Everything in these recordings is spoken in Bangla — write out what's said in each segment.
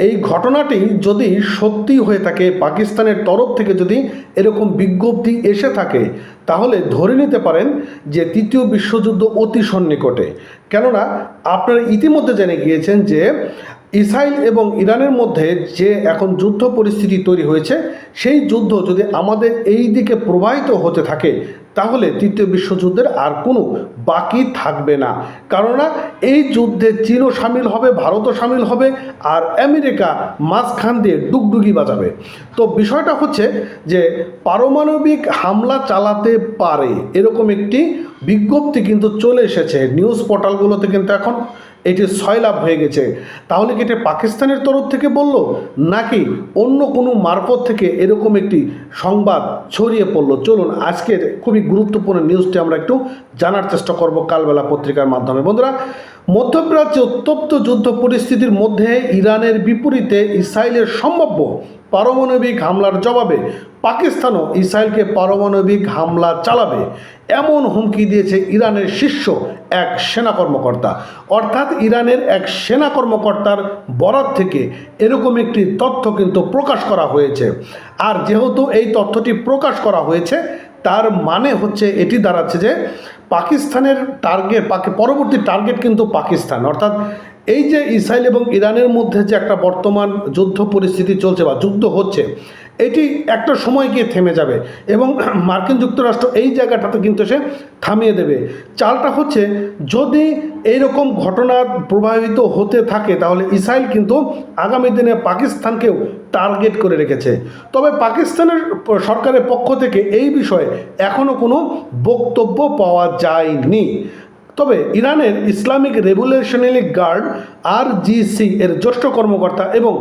এই ঘটনাটি যদি সত্যি হয়ে থাকে, পাকিস্তানের তরফ থেকে যদি এরকম বিজ্ঞপ্তি এসে থাকে, তাহলে ধরে নিতে পারেন যে তৃতীয় বিশ্বযুদ্ধ অতি সন্নিকটে। কেননা আপনারা ইতিমধ্যে জেনে গিয়েছেন যে ইসরায়েল এবং ইরানের মধ্যে যে এখন যুদ্ধ পরিস্থিতি তৈরি হয়েছে, সেই যুদ্ধ যদি আমাদের এই দিকে প্রবাহিত হতে থাকে, তাহলে তৃতীয় বিশ্বযুদ্ধের আর কোনো বাকি থাকবে না। কেননা এই যুদ্ধে চীনও সামিল হবে, ভারতও সামিল হবে, আর আমেরিকা মাঝখান দিয়ে ডুগডুগি বাজাবে। তো বিষয়টা হচ্ছে যে পারমাণবিক হামলা চালাতে পারে এরকম একটি বিজ্ঞপ্তি কিন্তু চলে এসেছে নিউজ পোর্টালগুলোতে, কিন্তু এখন এটি সয়লাভ হয়ে গেছে। তাহলে কি এটা পাকিস্তানের তরফ থেকে বলল, নাকি অন্য কোনো মারফত থেকে এরকম একটি সংবাদ ছড়িয়ে পড়লো? চলুন আজকের খুবই গুরুত্বপূর্ণ নিউজটি আমরা একটু জানার চেষ্টা করব কালবেলা পত্রিকার মাধ্যমে। বন্ধুরা, মধ্যপ্রাচ্যে উত্তপ্ত যুদ্ধ পরিস্থিতির মধ্যে ইরানের বিপরীতে ইসরায়েলের সম্ভাব্য পারমাণবিক হামলার জবাবে পাকিস্তানও ইসরায়েলকে পারমাণবিক হামলা চালাবে এমন হুমকি দিয়েছে ইরানের শীর্ষ এক সেনা কর্মকর্তা। অর্থাৎ ইরানের এক সেনা কর্মকর্তার বরাত থেকে এরকম একটি তথ্য কিন্তু প্রকাশ করা হয়েছে। আর যেহেতু এই তথ্যটি প্রকাশ করা হয়েছে, তার মানে হচ্ছে এটি দাঁড়াচ্ছে যে পাকিস্তানের পরবর্তী টার্গেট কিন্তু পাকিস্তান। অর্থাৎ এই যে ইসরায়েল এবং ইরানের মধ্যে যে একটা বর্তমান যুদ্ধ পরিস্থিতি চলছে বা যুদ্ধ হচ্ছে, এটি একটা সময় গিয়ে থেমে যাবে এবং মার্কিন যুক্তরাষ্ট্র এই জায়গাটাতে কিন্তু সে থামিয়ে দেবে। চালটা হচ্ছে, যদি এইরকম ঘটনা প্রভাবিত হতে থাকে, তাহলে ইসরায়েল কিন্তু আগামী দিনে পাকিস্তানকেও টার্গেট করে রেখেছে। তবে পাকিস্তানের সরকারের পক্ষ থেকে এই বিষয়ে এখনও কোনো বক্তব্য পাওয়া যায়নি। তবে ইরানের ইসলামিক রেভলিউশনারি গার্ড RGC এর জ্যেষ্ঠ কর্মকর্তা এবং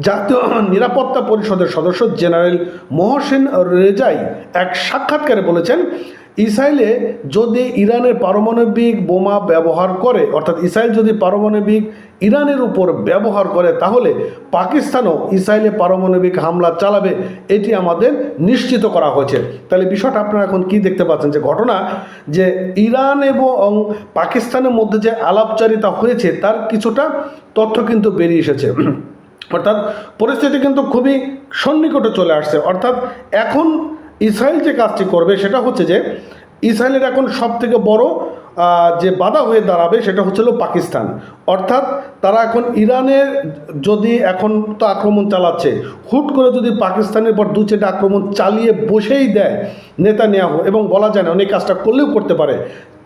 জাতীয় নিরাপত্তা পরিষদের সদস্য জেনারেল মোহসেন রেজাই এক সাক্ষাৎকারে বলেছেন, ইসরায়েলে যদি ইরানের পারমাণবিক বোমা ব্যবহার করে, অর্থাৎ ইসরায়েল যদি পারমাণবিক ইরানের উপর ব্যবহার করে, তাহলে পাকিস্তানও ইসরায়েলে পারমাণবিক হামলা চালাবে, এটি আমাদের নিশ্চিত করা হয়েছে। তাহলে বিষয়টা আপনারা এখন কি দেখতে পাচ্ছেন, যে ঘটনা যে ইরান এবং পাকিস্তানের মধ্যে যে আলাপচারিতা হয়েছে, তার কিছুটা তথ্য কিন্তু বেরিয়ে এসেছে। অর্থাৎ পরিস্থিতি কিন্তু খুবই সন্নিকটে চলে আসছে। অর্থাৎ এখন ইসরায়েল যে কাজটি করবে সেটা হচ্ছে যে ইসরায়েলের এখন সবথেকে বড় যে বাধা হয়ে দাঁড়াবে সেটা হচ্ছিল পাকিস্তান। অর্থাৎ তারা এখন ইরানের যদি এখন তো আক্রমণ চালাচ্ছে, হুট করে যদি পাকিস্তানের পর দু চারটা আক্রমণ চালিয়ে বসেই দেয় নেতানিয়াহু, এবং বলা যায় না অনেক কাজটা করলেও করতে পারে,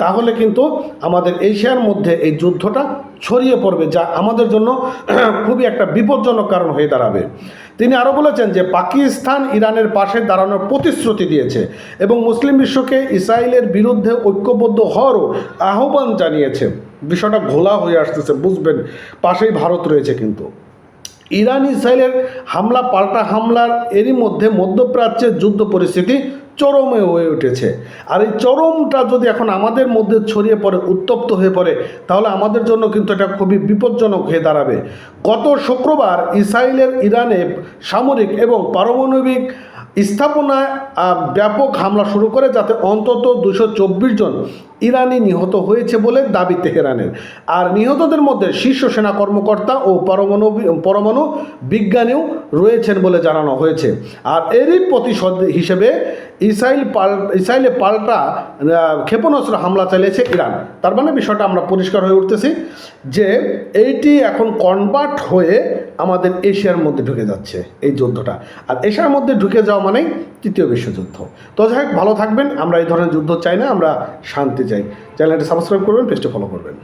তাহলে কিন্তু আমাদের এশিয়ার মধ্যে এই যুদ্ধটা ছড়িয়ে পড়বে, যা আমাদের জন্য খুবই একটা বিপজ্জনক কারণ হয়ে দাঁড়াবে। তিনি আরও বলেছেন যে পাকিস্তান ইরানের পাশে দাঁড়ানোর প্রতিশ্রুতি দিয়েছে এবং মুসলিম বিশ্বকে ইসরায়েলের বিরুদ্ধে ঐক্যবদ্ধ হওয়ারও আহ্বান জানিয়েছে। বিষয়টা ঘোলা হয়ে আসতেছে, বুঝবেন, পাশেই ভারত রয়েছে। কিন্তু ইরান ইসরায়েলের হামলা পাল্টা হামলার এরই মধ্যে মধ্যপ্রাচ্যের যুদ্ধ পরিস্থিতি চরমে হয়ে উঠেছে। আর এই চরমটা যদি এখন আমাদের মধ্যে ছড়িয়ে পড়ে, উত্তপ্ত হয়ে পড়ে, তাহলে আমাদের জন্য কিন্তু এটা খুবই বিপজ্জনক হয়ে দাঁড়াবে। গত শুক্রবার ইসরায়েলের ইরানে সামরিক এবং পারমাণবিক স্থাপনায় ব্যাপক হামলা শুরু করে, যাতে অন্তত 224 জন ইরানি নিহত হয়েছে বলে দাবি তেহরানের। আর নিহতদের মধ্যে শীর্ষ সেনা কর্মকর্তা ও পরমাণু বিজ্ঞানীও রয়েছেন বলে জানানো হয়েছে। আর এরই প্রতিশোধ হিসেবে ইসরায়েলে পাল্টা ক্ষেপণাস্ত্র হামলা চালিয়েছে ইরান। তার মানে বিষয়টা আমরা পরিষ্কার হয়ে উঠতেছি যে এইটি এখন কনভার্ট হয়ে আমাদের এশিয়ার মধ্যে ঢুকে যাচ্ছে এই যুদ্ধটা। আর এশিয়ার মধ্যে ঢুকে যাওয়া মানেই তৃতীয় বিশ্বযুদ্ধ। তো যাই হোক, ভালো থাকবেন। আমরা এই ধরনের যুদ্ধ চাই না, আমরা শান্তি চাই। চ্যানেলটি সাবস্ক্রাইব করবেন, পেজটি ফলো করবেন।